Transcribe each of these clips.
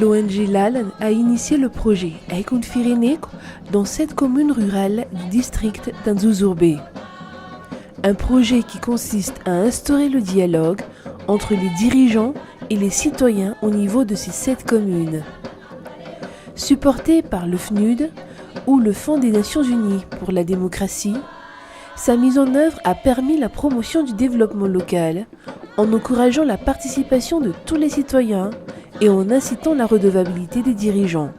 L'ONG LAL a initié le projet Aikunfireneko dans 7 communes rurales du district d'Anzuzurbe. Un projet qui consiste à instaurer le dialogue entre les dirigeants et les citoyens au niveau de ces 7 communes. Supporté par le FNUD ou le Fonds des Nations Unies pour la démocratie, sa mise en œuvre a permis la promotion du développement local en encourageant la participation de tous les citoyens et en incitant la redevabilité des dirigeants.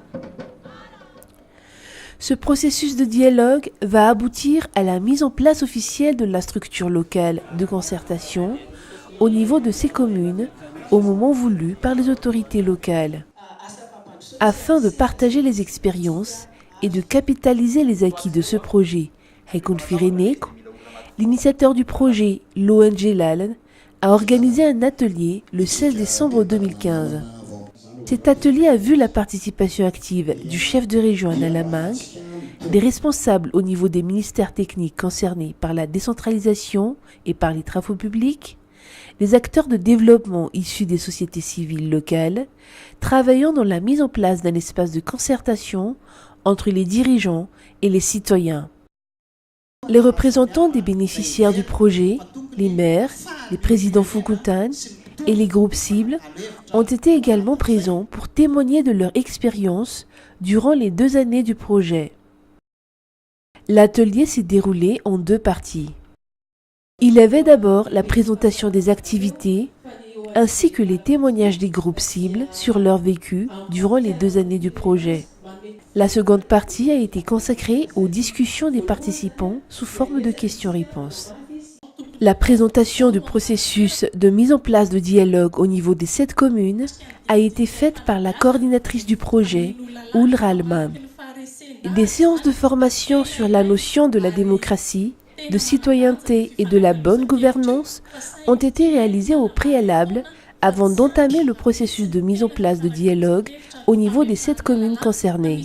Ce processus de dialogue va aboutir à la mise en place officielle de la structure locale de concertation au niveau de ces communes au moment voulu par les autorités locales. Afin de partager les expériences et de capitaliser les acquis de ce projet Aikunfireneko, l'initiateur du projet, l'ONG LAL, a organisé un atelier le 16 décembre 2015. Cet atelier a vu la participation active du chef de région Analamang, des responsables au niveau des ministères techniques concernés par la décentralisation et par les travaux publics, des acteurs de développement issus des sociétés civiles locales, travaillant dans la mise en place d'un espace de concertation entre les dirigeants et les citoyens. Les représentants des bénéficiaires du projet, les maires, les présidents Fukutan et les groupes cibles ont été également présents pour témoigner de leur expérience durant les 2 années du projet. L'atelier s'est déroulé en 2 parties. Il y avait d'abord la présentation des activités ainsi que les témoignages des groupes cibles sur leur vécu durant les 2 années du projet. La seconde partie a été consacrée aux discussions des participants sous forme de questions-réponses. La présentation du processus de mise en place de dialogue au niveau des 7 communes a été faite par la coordinatrice du projet, Ulra Alman. Des séances de formation sur la notion de la démocratie, de citoyenneté et de la bonne gouvernance ont été réalisées au préalable avant d'entamer le processus de mise en place de dialogue au niveau des 7 communes concernées.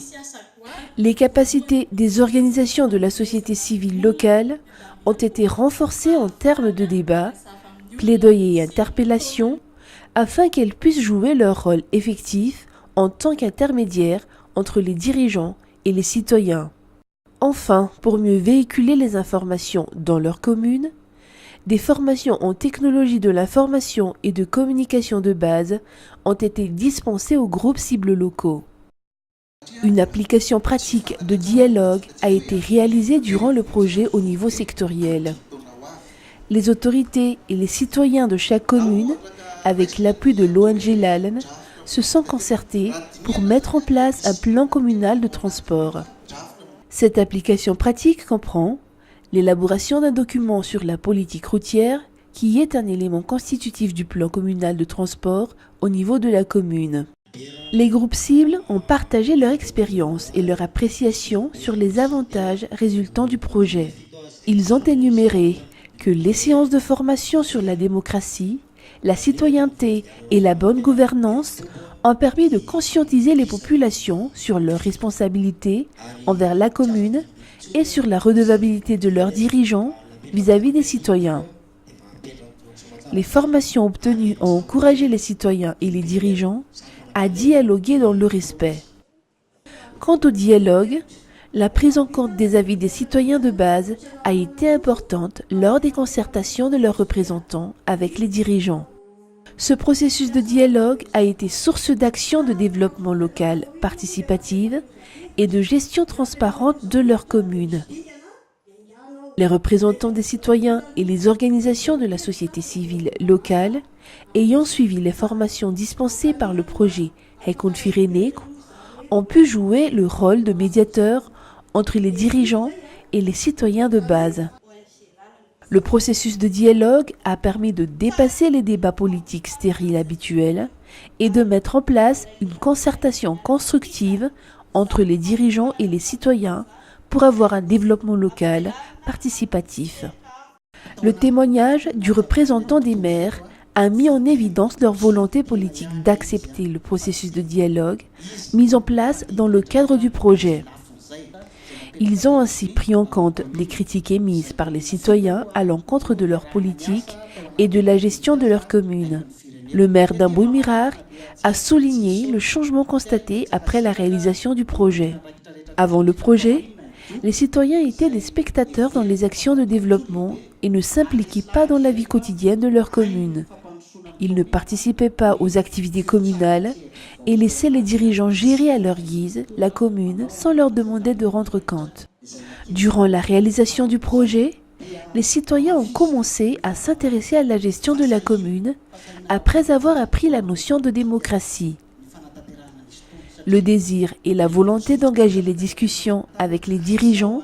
Les capacités des organisations de la société civile locale ont été renforcées en termes de débat, plaidoyer et interpellation, afin qu'elles puissent jouer leur rôle effectif en tant qu'intermédiaires entre les dirigeants et les citoyens. Enfin, pour mieux véhiculer les informations dans leur commune, des formations en technologie de l'information et de communication de base ont été dispensées aux groupes cibles locaux. Une application pratique de dialogue a été réalisée durant le projet au niveau sectoriel. Les autorités et les citoyens de chaque commune, avec l'appui de l'ONG LAL, se sont concertés pour mettre en place un plan communal de transport. Cette application pratique comprend l'élaboration d'un document sur la politique routière qui est un élément constitutif du plan communal de transport au niveau de la commune. Les groupes cibles ont partagé leur expérience et leur appréciation sur les avantages résultant du projet. Ils ont énuméré que les séances de formation sur la démocratie, la citoyenneté et la bonne gouvernance ont permis de conscientiser les populations sur leurs responsabilités envers la commune et sur la redevabilité de leurs dirigeants vis-à-vis des citoyens. Les formations obtenues ont encouragé les citoyens et les dirigeants à dialoguer dans le respect. Quant au dialogue, la prise en compte des avis des citoyens de base a été importante lors des concertations de leurs représentants avec les dirigeants. Ce processus de dialogue a été source d'action de développement local participative et de gestion transparente de leur commune. Les représentants des citoyens et les organisations de la société civile locale ayant suivi les formations dispensées par le projet Aikunfireneko ont pu jouer le rôle de médiateur entre les dirigeants et les citoyens de base. Le processus de dialogue a permis de dépasser les débats politiques stériles habituels et de mettre en place une concertation constructive entre les dirigeants et les citoyens pour avoir un développement local participatif. Le témoignage du représentant des maires a mis en évidence leur volonté politique d'accepter le processus de dialogue mis en place dans le cadre du projet. Ils ont ainsi pris en compte les critiques émises par les citoyens à l'encontre de leur politique et de la gestion de leur commune. Le maire d'Amboy-Mirard a souligné le changement constaté après la réalisation du projet. Avant le projet, les citoyens étaient des spectateurs dans les actions de développement et ne s'impliquaient pas dans la vie quotidienne de leur commune. Ils ne participaient pas aux activités communales et laissaient les dirigeants gérer à leur guise la commune sans leur demander de rendre compte. Durant la réalisation du projet, les citoyens ont commencé à s'intéresser à la gestion de la commune après avoir appris la notion de démocratie. Le désir et la volonté d'engager les discussions avec les dirigeants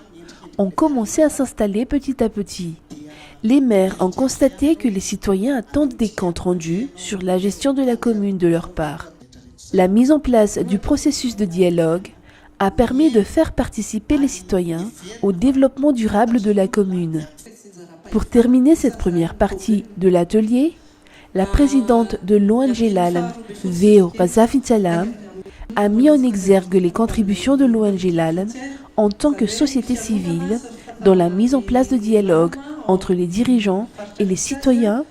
ont commencé à s'installer petit à petit. Les maires ont constaté que les citoyens attendent des comptes rendus sur la gestion de la commune de leur part. La mise en place du processus de dialogue a permis de faire participer les citoyens au développement durable de la commune. Pour terminer cette première partie de l'atelier, la présidente de l'ONG LALAN, Veo Razafitsalam, a mis en exergue les contributions de l'ONG LALAN en tant que société civile dans la mise en place de dialogue entre les dirigeants et les citoyens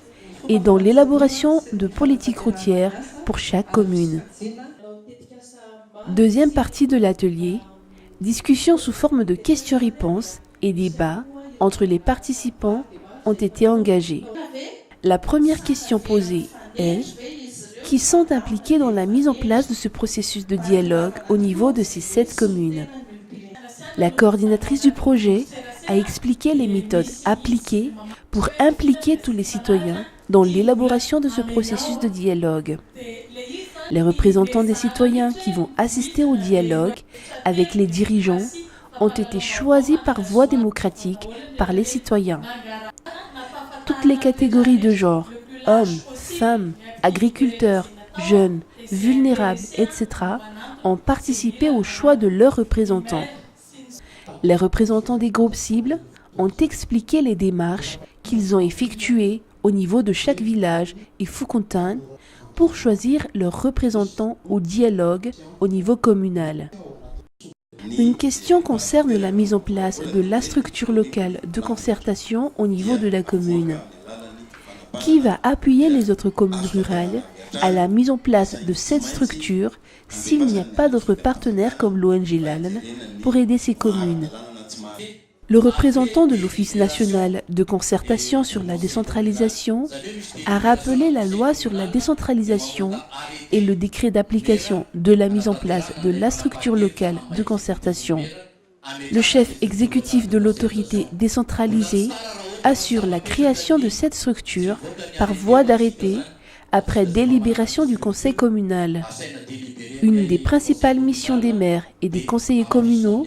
et dans l'élaboration de politiques routières pour chaque commune. Deuxième partie de l'atelier, discussion sous forme de questions-réponses et débats entre les participants ont été engagés. La première question posée est: qui sont impliqués dans la mise en place de ce processus de dialogue au niveau de ces 7 communes? La coordinatrice du projet a expliqué les méthodes appliquées pour impliquer tous les citoyens dans l'élaboration de ce processus de dialogue. Les représentants des citoyens qui vont assister au dialogue avec les dirigeants ont été choisis par voie démocratique par les citoyens. Toutes les catégories de genre, hommes, femmes, agriculteurs, jeunes, vulnérables, etc., ont participé au choix de leurs représentants. Les représentants des groupes cibles ont expliqué les démarches qu'ils ont effectuées au niveau de chaque village et Foucontaine pour choisir leurs représentants au dialogue au niveau communal. Une question concerne la mise en place de la structure locale de concertation au niveau de la commune. Qui va appuyer les autres communes rurales à la mise en place de cette structure s'il n'y a pas d'autres partenaires comme l'ONG LALAN pour aider ces communes? Le représentant de l'Office national de concertation sur la décentralisation a rappelé la loi sur la décentralisation et le décret d'application de la mise en place de la structure locale de concertation. Le chef exécutif de l'autorité décentralisée assure la création de cette structure par voie d'arrêté après délibération du conseil communal. Une des principales missions des maires et des conseillers communaux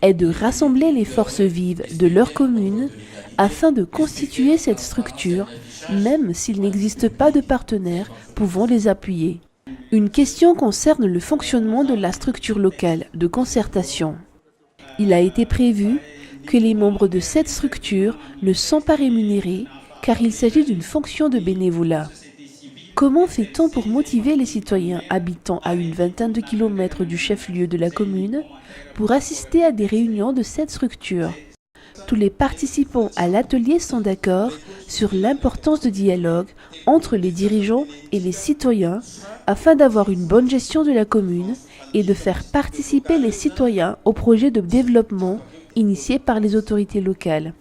est de rassembler les forces vives de leur commune afin de constituer cette structure, même s'il n'existe pas de partenaires pouvant les appuyer. Une question concerne le fonctionnement de la structure locale de concertation. Il a été prévu que les membres de cette structure ne sont pas rémunérés car il s'agit d'une fonction de bénévolat. Comment fait-on pour motiver les citoyens habitant à une vingtaine de kilomètres du chef-lieu de la commune pour assister à des réunions de cette structure? Tous les participants à l'atelier sont d'accord sur l'importance de dialogue entre les dirigeants et les citoyens afin d'avoir une bonne gestion de la commune et de faire participer les citoyens au projet de développement initié par les autorités locales.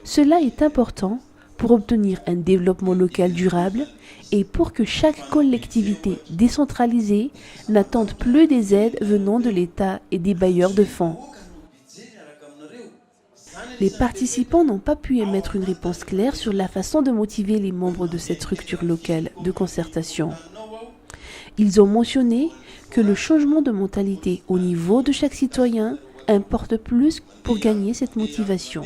Cela est important pour obtenir un développement local durable et pour que chaque collectivité décentralisée n'attende plus des aides venant de l'État et des bailleurs de fonds. Les participants n'ont pas pu émettre une réponse claire sur la façon de motiver les membres de cette structure locale de concertation. Ils ont mentionné que le changement de mentalité au niveau de chaque citoyen importe plus pour gagner cette motivation.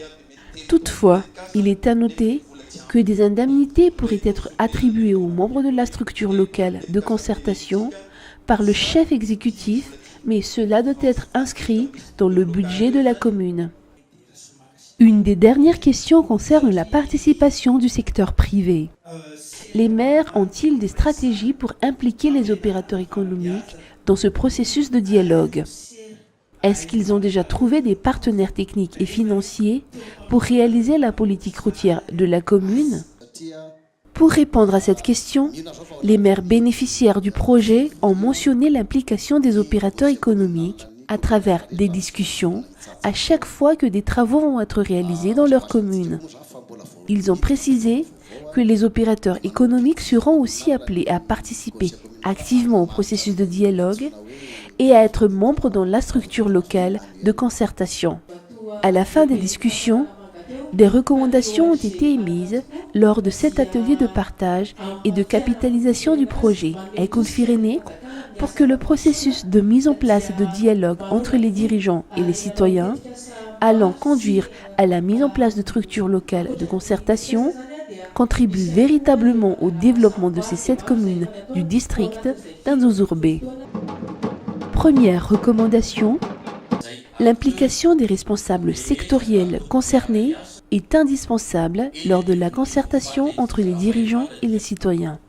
Toutefois, il est à noter que des indemnités pourraient être attribuées aux membres de la structure locale de concertation par le chef exécutif, mais cela doit être inscrit dans le budget de la commune. Une des dernières questions concerne la participation du secteur privé. Les maires ont-ils des stratégies pour impliquer les opérateurs économiques dans ce processus de dialogue? Est-ce qu'ils ont déjà trouvé des partenaires techniques et financiers pour réaliser la politique routière de la commune? Pour répondre à cette question, les maires bénéficiaires du projet ont mentionné l'implication des opérateurs économiques à travers des discussions à chaque fois que des travaux vont être réalisés dans leur commune. Ils ont précisé que les opérateurs économiques seront aussi appelés à participer activement au processus de dialogue et à être membres dans la structure locale de concertation. À la fin des discussions, des recommandations ont été émises lors de cet atelier de partage et de capitalisation du projet Econfirené pour que le processus de mise en place de dialogue entre les dirigeants et les citoyens, allant conduire à la mise en place de structures locales de concertation, contribue véritablement au développement de ces 7 communes du district d'Anzouzourbé. Première recommandation, l'implication des responsables sectoriels concernés est indispensable lors de la concertation entre les dirigeants et les citoyens.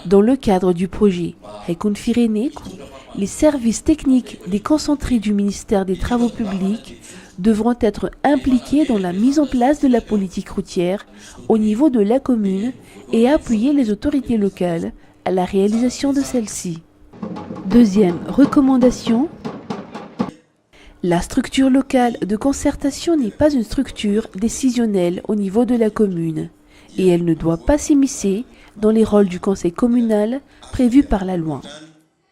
Dans le cadre du projet Econfirené, les services techniques déconcentrés du ministère des Travaux publics devront être impliqués dans la mise en place de la politique routière au niveau de la commune et appuyer les autorités locales à la réalisation de celle-ci. Deuxième recommandation, la structure locale de concertation n'est pas une structure décisionnelle au niveau de la commune et elle ne doit pas s'immiscer dans les rôles du conseil communal prévus par la loi.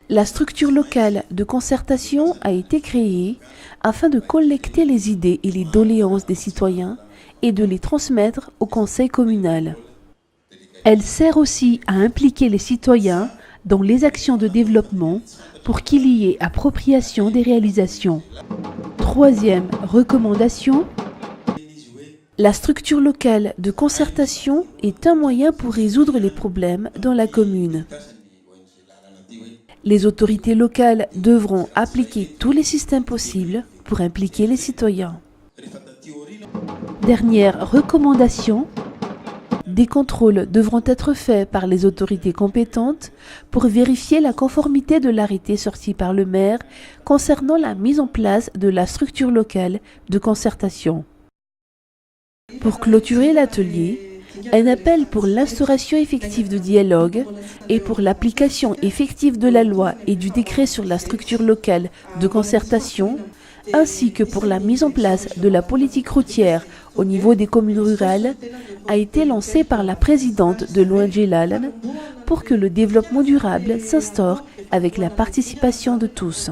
La structure locale de concertation a été créée afin de collecter les idées et les doléances des citoyens et de les transmettre au conseil communal. Elle sert aussi à impliquer les citoyens dans les actions de développement pour qu'il y ait appropriation des réalisations. Troisième recommandation, la structure locale de concertation est un moyen pour résoudre les problèmes dans la commune. Les autorités locales devront appliquer tous les systèmes possibles pour impliquer les citoyens. Dernière recommandation, des contrôles devront être faits par les autorités compétentes pour vérifier la conformité de l'arrêté sorti par le maire concernant la mise en place de la structure locale de concertation. Pour clôturer l'atelier, un appel pour l'instauration effective de dialogue et pour l'application effective de la loi et du décret sur la structure locale de concertation, ainsi que pour la mise en place de la politique routière au niveau des communes rurales, a été lancé par la présidente de l'ONG pour que le développement durable s'instaure avec la participation de tous.